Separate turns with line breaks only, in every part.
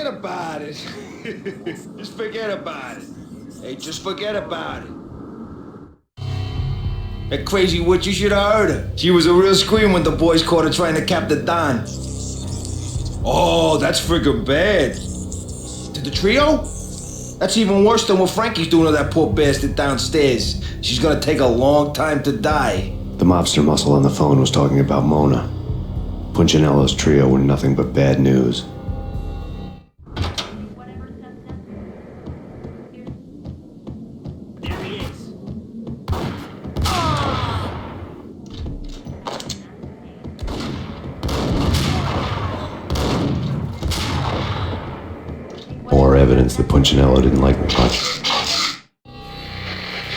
forget about it. Just forget about it. Hey, just forget about it. That crazy witch, you should have heard her. She was a real scream when the boys caught her trying to cap the Don. Oh, that's friggin' bad. To the trio? That's even worse than what Frankie's doing to that poor bastard downstairs. She's gonna take a long time to die.
The mobster muscle on the phone was talking about Mona. Punchinello's trio were nothing but bad news.
There he is.
More evidence that Punchinello didn't like me much.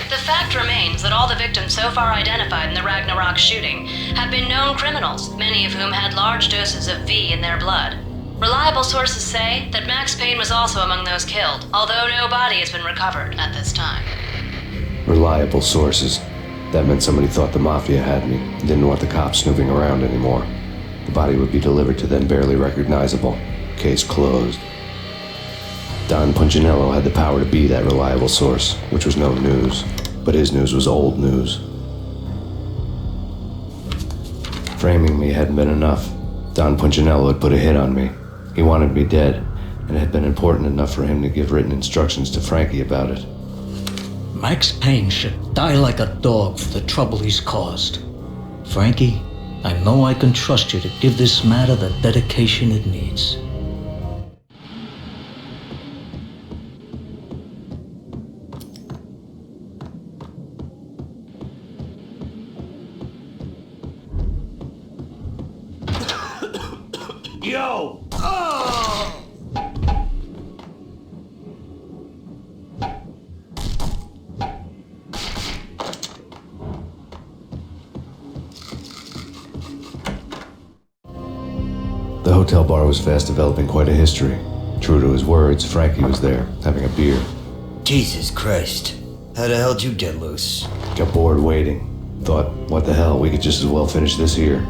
The fact remains that all the victims so far identified in the Ragnarok shooting have been known criminals, many of whom had large doses of V in their blood. Reliable sources say that Max Payne was also among those killed, although no body has been recovered at this time.
Reliable sources. That meant somebody thought the Mafia had me, and didn't want the cops snooping around anymore. The body would be delivered to them barely recognizable. Case closed. Don Punchinello had the power to be that reliable source, which was no news. But his news was old news. Framing me hadn't been enough. Don Punchinello had put a hit on me. He wanted me dead, and it had been important enough for him to give written instructions to Frankie about it.
Max Payne should die like a dog for the trouble he's caused. Frankie, I know I can trust you to give this matter the dedication it needs.
Yo! Oh!
The hotel bar was fast developing quite a history. True to his words, Frankie was there, having a beer.
Jesus Christ. How the hell did you get loose?
Got bored waiting. Thought, what the hell, we could just as well finish this here.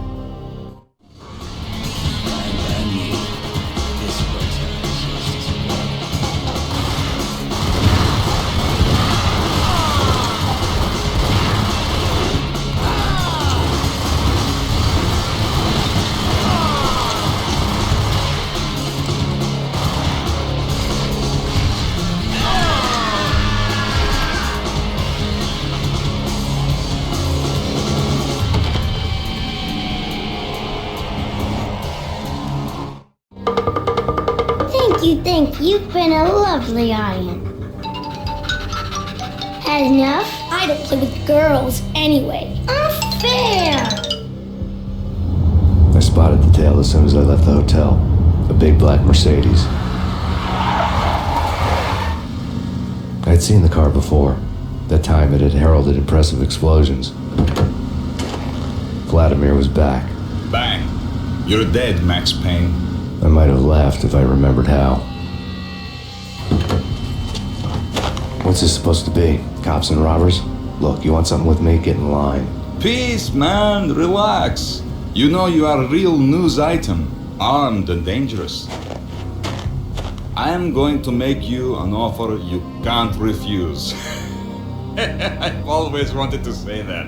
Thank you. You've been a lovely audience. Had enough? I don't play with girls anyway. Unfair!
I spotted the tail as soon as I left the hotel. A big black Mercedes. I had seen the car before. That time it had heralded impressive explosions. Vladimir was back.
Bang! You're dead, Max Payne.
I might have laughed if I remembered how. What's this supposed to be? Cops and robbers? Look, you want something with me? Get in line.
Peace, man. Relax. You know you are a real news item. Armed and dangerous. I am going to make you an offer you can't refuse. I've always wanted to say that.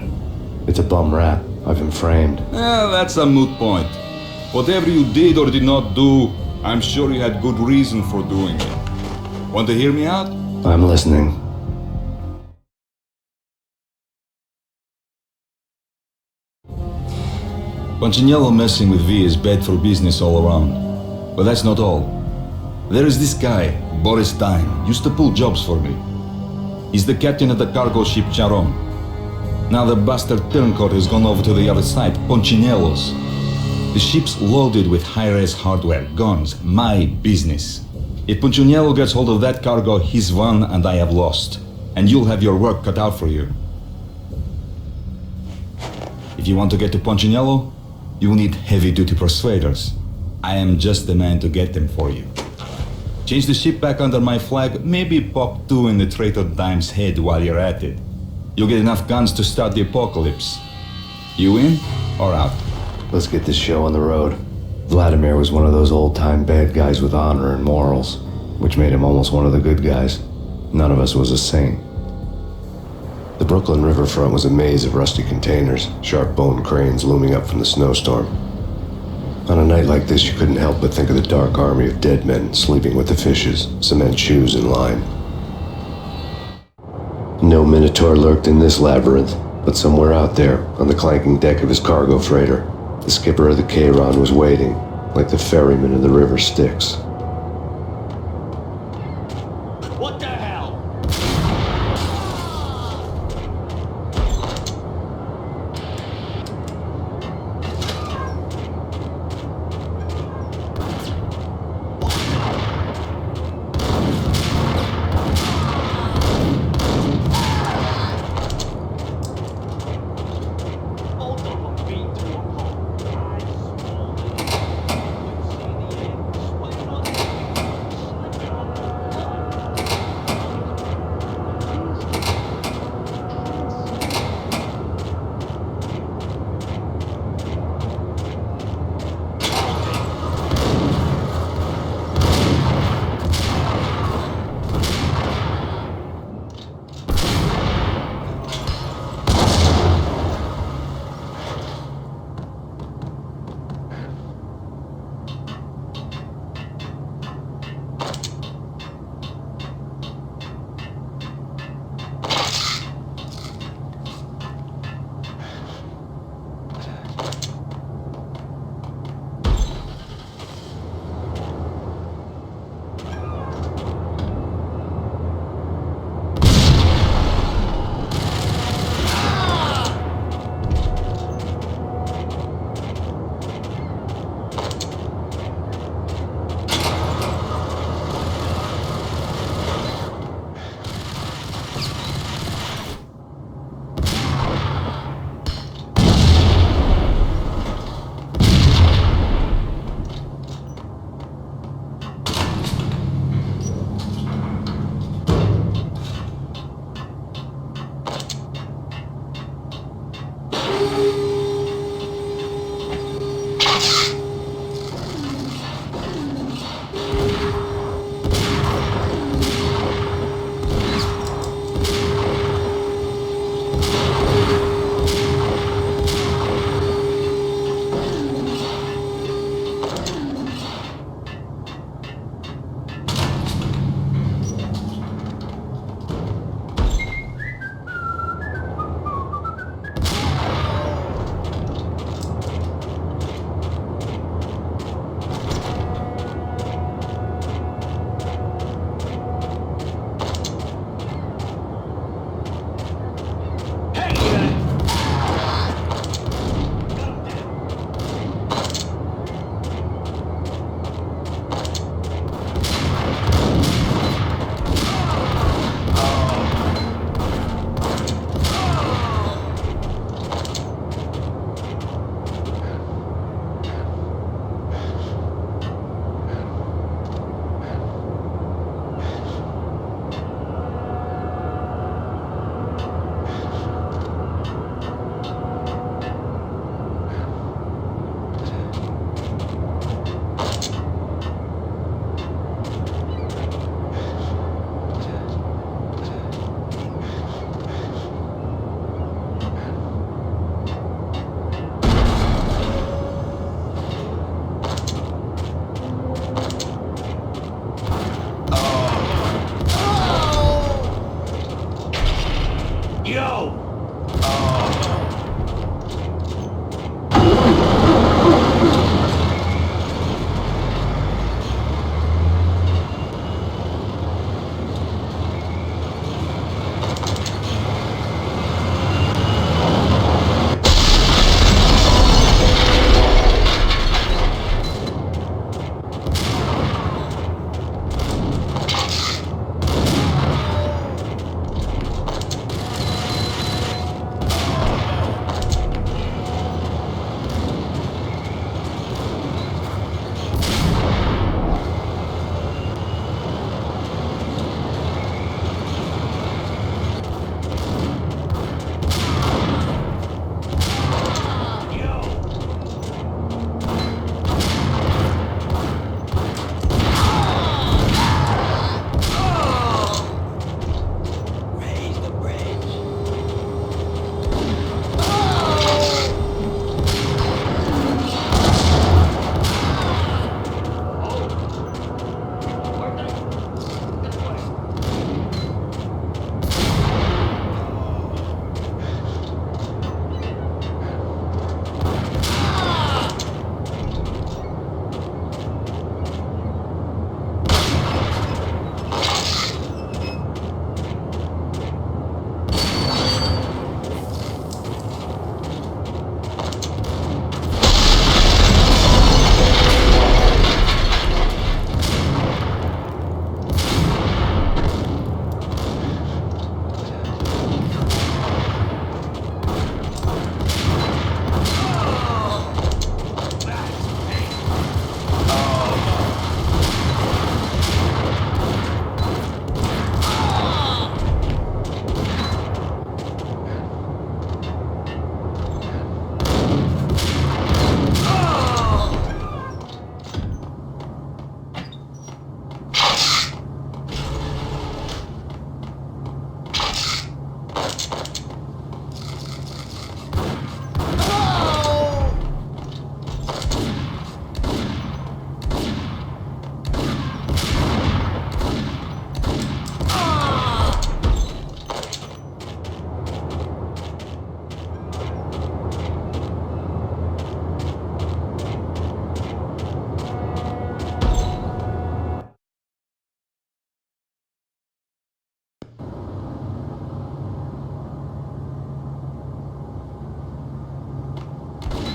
It's a bum rap. I've been framed.
That's a moot point. Whatever you did or did not do, I'm sure you had good reason for doing it. Want to hear me out?
I'm listening.
Punchinello messing with V is bad for business all around. But that's not all. There is this guy, Boris Dime, used to pull jobs for me. He's the captain of the cargo ship Charon. Now the bastard turncoat has gone over to the other side, Punchinello's. The ship's loaded with high-res hardware, guns, my business. If Punchinello gets hold of that cargo, he's won and I have lost. And you'll have your work cut out for you. If you want to get to Punchinello, you will need heavy-duty persuaders. I am just the man to get them for you. Change the ship back under my flag, maybe pop 2 in the traitor Dime's head while you're at it. You'll get enough guns to start the apocalypse. You in or out?
Let's get this show on the road. Vladimir was one of those old-time bad guys with honor and morals, which made him almost one of the good guys. None of us was a saint. The Brooklyn riverfront was a maze of rusty containers, sharp-boned cranes looming up from the snowstorm. On a night like this, you couldn't help but think of the dark army of dead men sleeping with the fishes, cement shoes and lime. No Minotaur lurked in this labyrinth, but somewhere out there, on the clanking deck of his cargo freighter, the skipper of the Chiron was waiting, like the ferryman in the river Styx.
What the hell? Both of them beat to a pulp.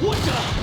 What the?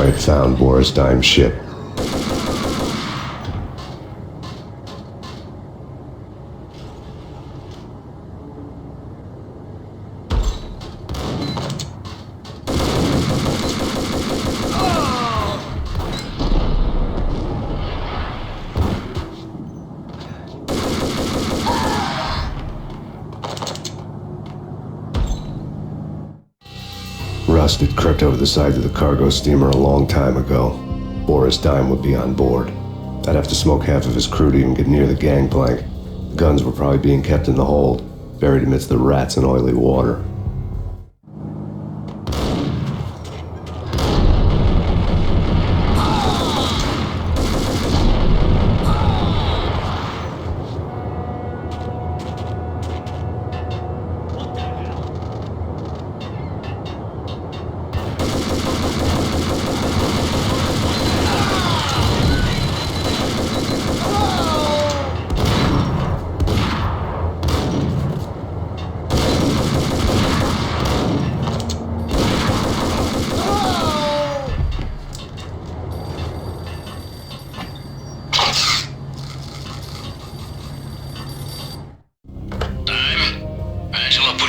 I had found Boris Dime's ship. Rust had crept over the sides of the cargo steamer a long time ago. Boris Dime would be on board. I'd have to smoke half of his crew to even get near the gangplank. The guns were probably being kept in the hold, buried amidst the rats and oily water.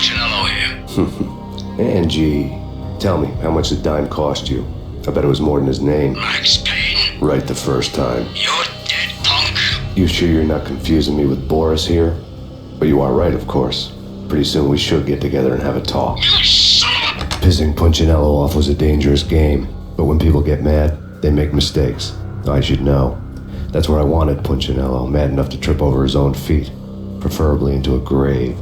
Punchinello here.
Angie, tell me, how much did Dime cost you? I bet it was more than his name.
Max Payne?
Right the first time.
You're dead, punk.
You sure you're not confusing me with Boris here? But you are right, of course. Pretty soon we should get together and have a talk.
You son of a...
Pissing Punchinello off was a dangerous game, but when people get mad, they make mistakes. I should know. That's where I wanted Punchinello, mad enough to trip over his own feet, preferably into a grave.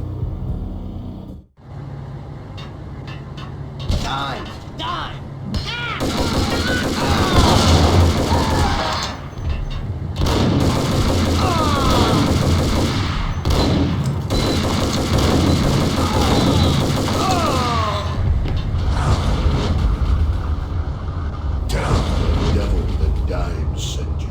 Dime.
Dime!
Devil that Dime sent you.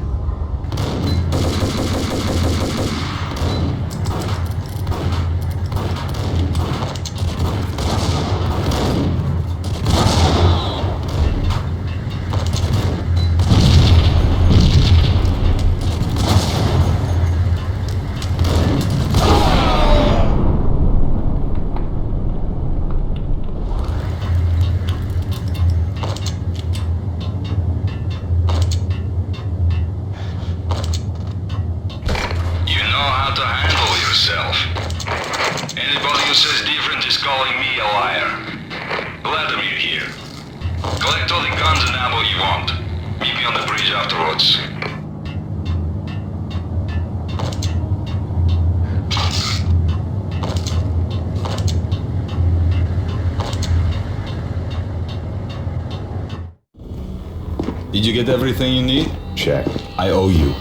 You know how to handle yourself. Anybody who says different is calling me a liar. Vladimir here. Collect all the guns and ammo you want. Meet me on the bridge afterwards. Did you get everything you need?
Check.
I owe you.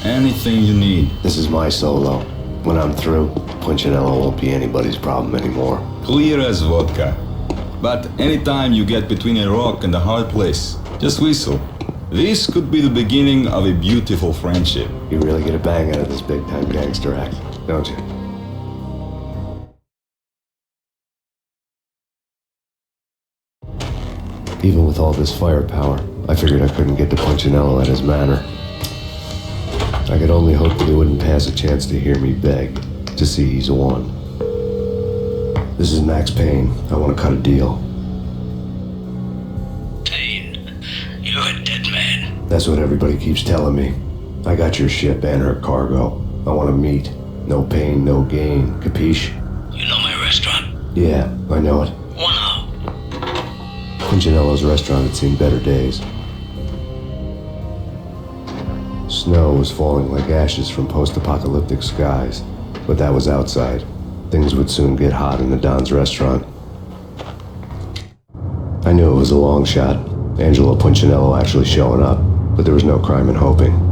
Anything you need.
This is my solo. When I'm through, Punchinello won't be anybody's problem anymore.
Clear as vodka. But anytime you get between a rock and a hard place, just whistle. This could be the beginning of a beautiful friendship.
You really get a bang out of this big-time gangster act, don't you? Even with all this firepower, I figured I couldn't get to Punchinello at his manor. I could only hope that he wouldn't pass a chance to hear me beg, to see he's won. This is Max Payne. I want to cut a deal.
Payne, you're a dead man.
That's what everybody keeps telling me. I got your ship and her cargo. I want to meet. No pain, no gain. Capiche?
You know my restaurant?
Yeah, I know it.
Wow.
Punchinello's restaurant had seen better days. Snow was falling like ashes from post-apocalyptic skies, but that was outside. Things would soon get hot in the Don's restaurant. I knew it was a long shot, Angelo Punchinello actually showing up, but there was no crime in hoping.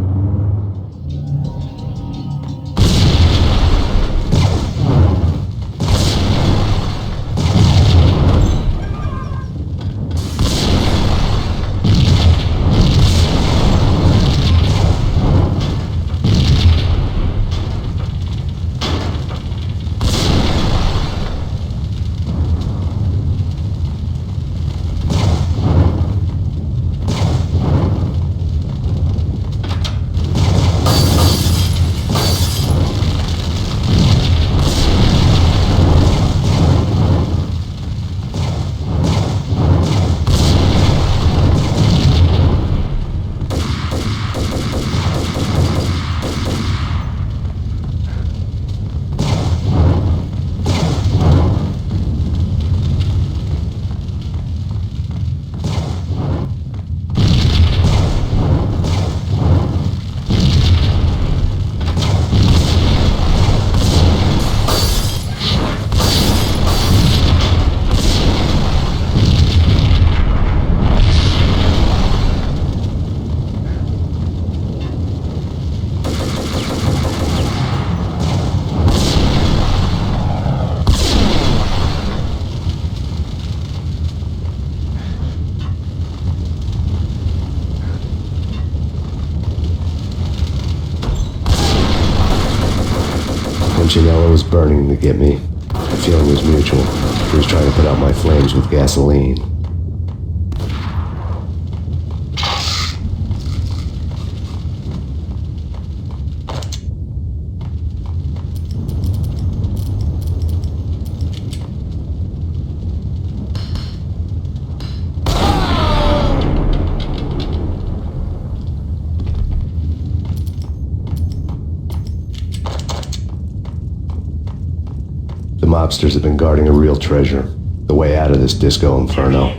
Punchinello was burning to get me. The feeling was mutual. He was trying to put out my flames with gasoline. The mobsters have been guarding a real treasure. The way out of this disco inferno.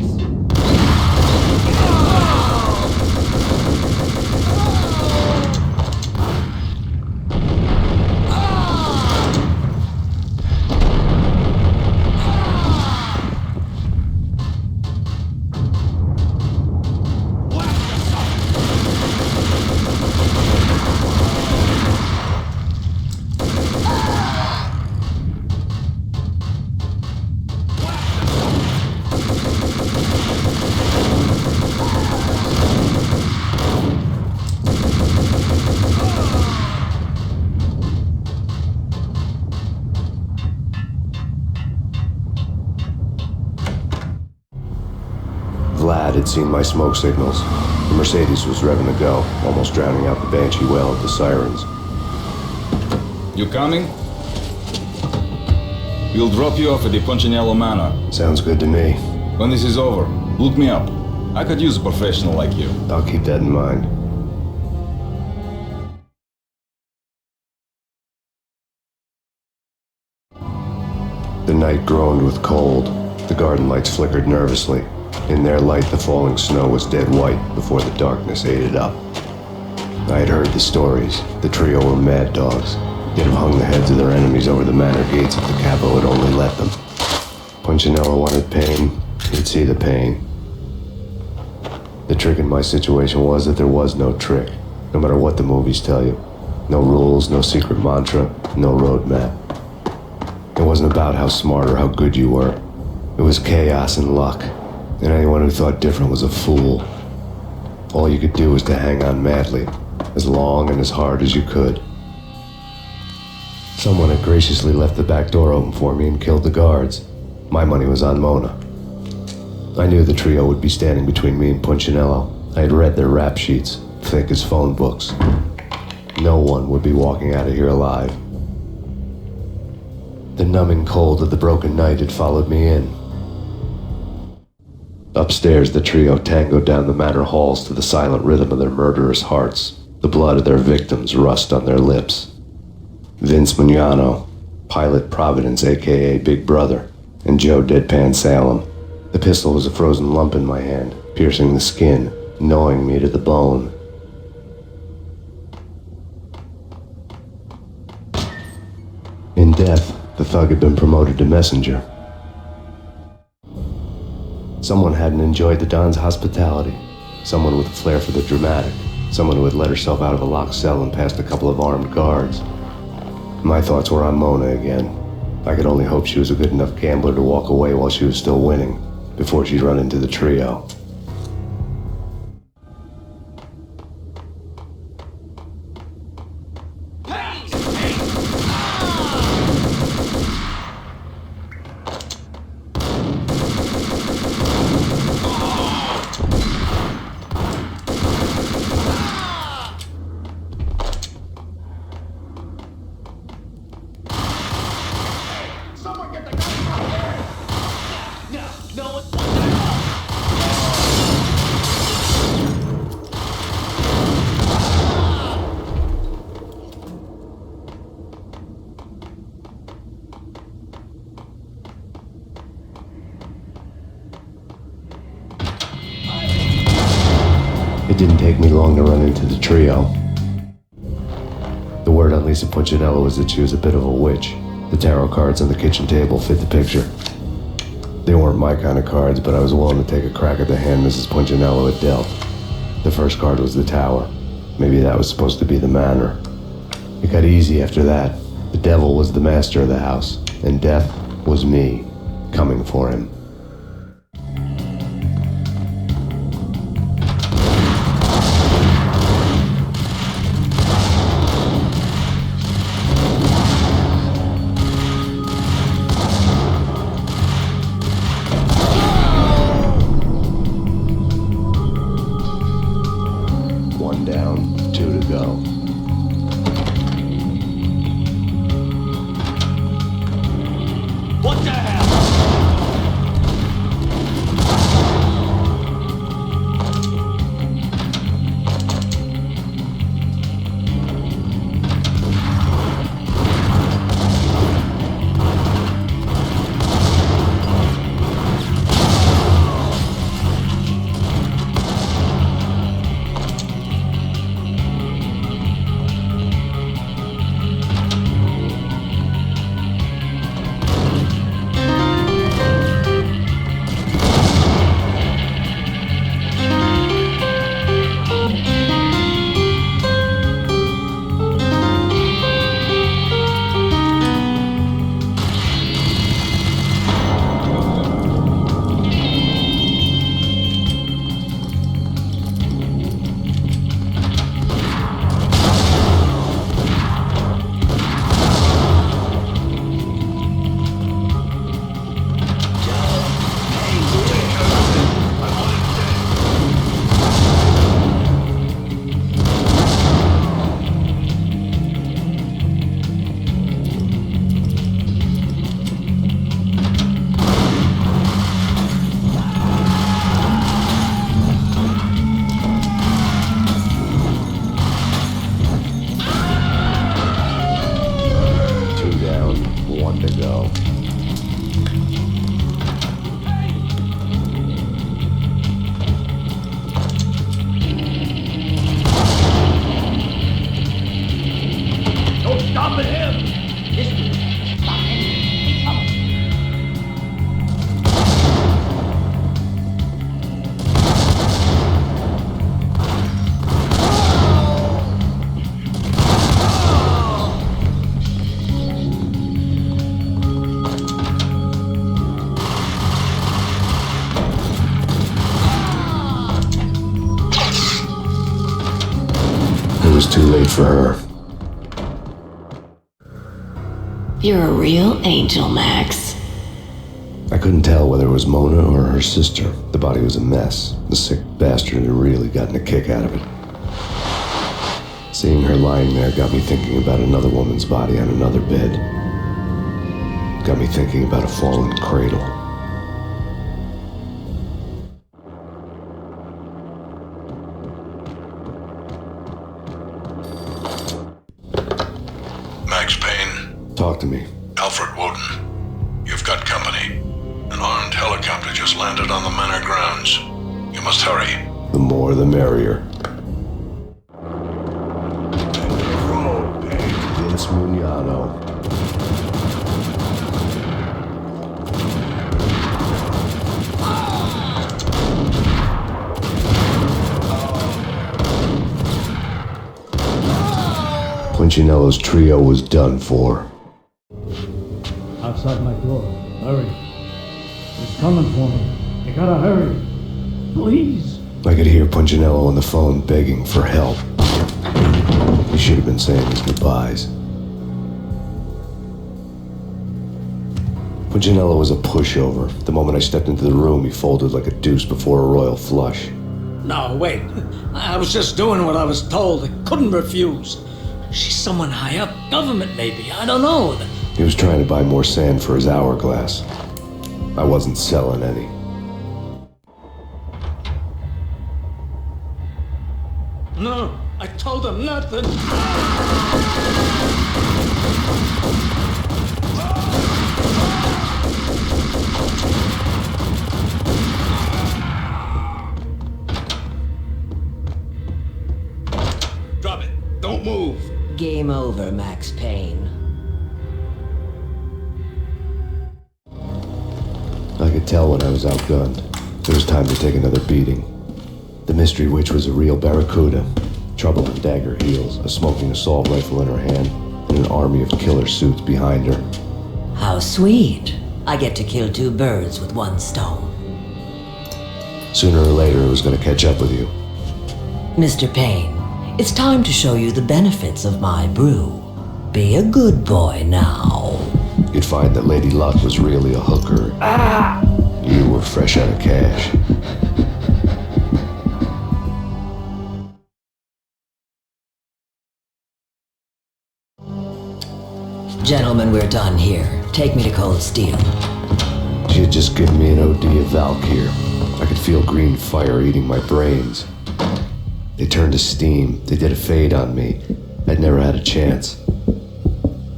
Vlad had seen my smoke signals. The Mercedes was revving to go, almost drowning out the banshee wail of the sirens.
You coming? We'll drop you off at the Punchinello Manor.
Sounds good to me.
When this is over, look me up. I could use a professional like you.
I'll keep that in mind. The night groaned with cold. The garden lights flickered nervously. In their light, the falling snow was dead white before the darkness ate it up. I had heard the stories. The trio were mad dogs. They'd have hung the heads of their enemies over the manor gates if the capo had only let them. Punchinello wanted Payne. He'd see the pain. The trick in my situation was that there was no trick, no matter what the movies tell you. No rules, no secret mantra, no roadmap. It wasn't about how smart or how good you were. It was chaos and luck. And anyone who thought different was a fool. All you could do was to hang on madly, as long and as hard as you could. Someone had graciously left the back door open for me and killed the guards. My money was on Mona. I knew the trio would be standing between me and Punchinello. I had read their rap sheets, thick as phone books. No one would be walking out of here alive. The numbing cold of the broken night had followed me in. Upstairs, the trio tangoed down the manor halls to the silent rhythm of their murderous hearts. The blood of their victims rust on their lips. Vince Mugnano, Pilot Providence, a.k.a. Big Brother, and Joe Deadpan Salem. The pistol was a frozen lump in my hand, piercing the skin, gnawing me to the bone. In death, the thug had been promoted to messenger. Someone hadn't enjoyed the Don's hospitality. Someone with a flair for the dramatic. Someone who had let herself out of a locked cell and past a couple of armed guards. My thoughts were on Mona again. I could only hope she was a good enough gambler to walk away while she was still winning, before she'd run into the trio. It didn't take me long to run into the trio. The word on Lisa Punchinello was that she was a bit of a witch. The tarot cards on the kitchen table fit the picture. They weren't my kind of cards, but I was willing to take a crack at the hand Mrs. Punchinello had dealt. The first card was the tower. Maybe that was supposed to be the manor. It got easy after that. The devil was the master of the house, and death was me, coming for him. One down, two to go.
What the hell?
to go.
Don't stop at him!
It was too late for her.
You're a real angel, Max.
I couldn't tell whether it was Mona or her sister. The body was a mess. The sick bastard had really gotten a kick out of it. Seeing her lying there got me thinking about another woman's body on another bed. Got me thinking about a fallen cradle.
Max Payne,
Talk to me.
Alfred Woden. You've got company. An armed helicopter just landed on the manor grounds. You must hurry.
The more the merrier. Vince Mugnano. Punchinello's trio was done for.
Outside my door. Hurry. He's coming for me. You gotta hurry. Please.
I could hear Punchinello on the phone begging for help. He should have been saying his goodbyes. Punchinello was a pushover. The moment I stepped into the room, he folded like a deuce before a royal flush.
No, wait. I was just doing what I was told. I couldn't refuse. She's someone high up. Government, maybe. I don't know.
He was trying to buy more sand for his hourglass. I wasn't selling any.
No, I told him nothing.
Drop it. Don't move.
Game over, Max Payne.
I could tell when I was outgunned. It was time to take another beating. The mystery witch was a real barracuda. Trouble in dagger heels, a smoking assault rifle in her hand, and an army of killer suits behind her.
How sweet. I get to kill two birds with one stone.
Sooner or later, it was going to catch up with you.
Mr. Payne, it's time to show you the benefits of my brew. Be a good boy now.
You'd find that Lady Luck was really a hooker. You were fresh out of cash.
Gentlemen, we're done here. Take me to Cold Steel.
She had just given me an OD of Valkyr. I could feel green fire eating my brains. They turned to steam. They did a fade on me. I'd never had a chance.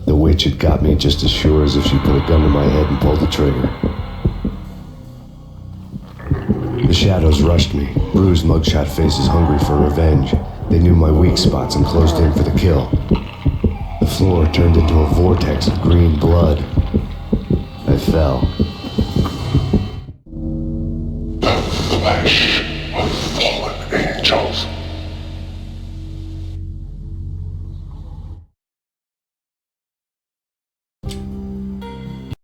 The witch had got me just as sure as if she put a gun to my head and pulled the trigger. The shadows rushed me, bruised mugshot faces hungry for revenge. They knew my weak spots and closed in for the kill. The floor turned into a vortex of green blood. I fell.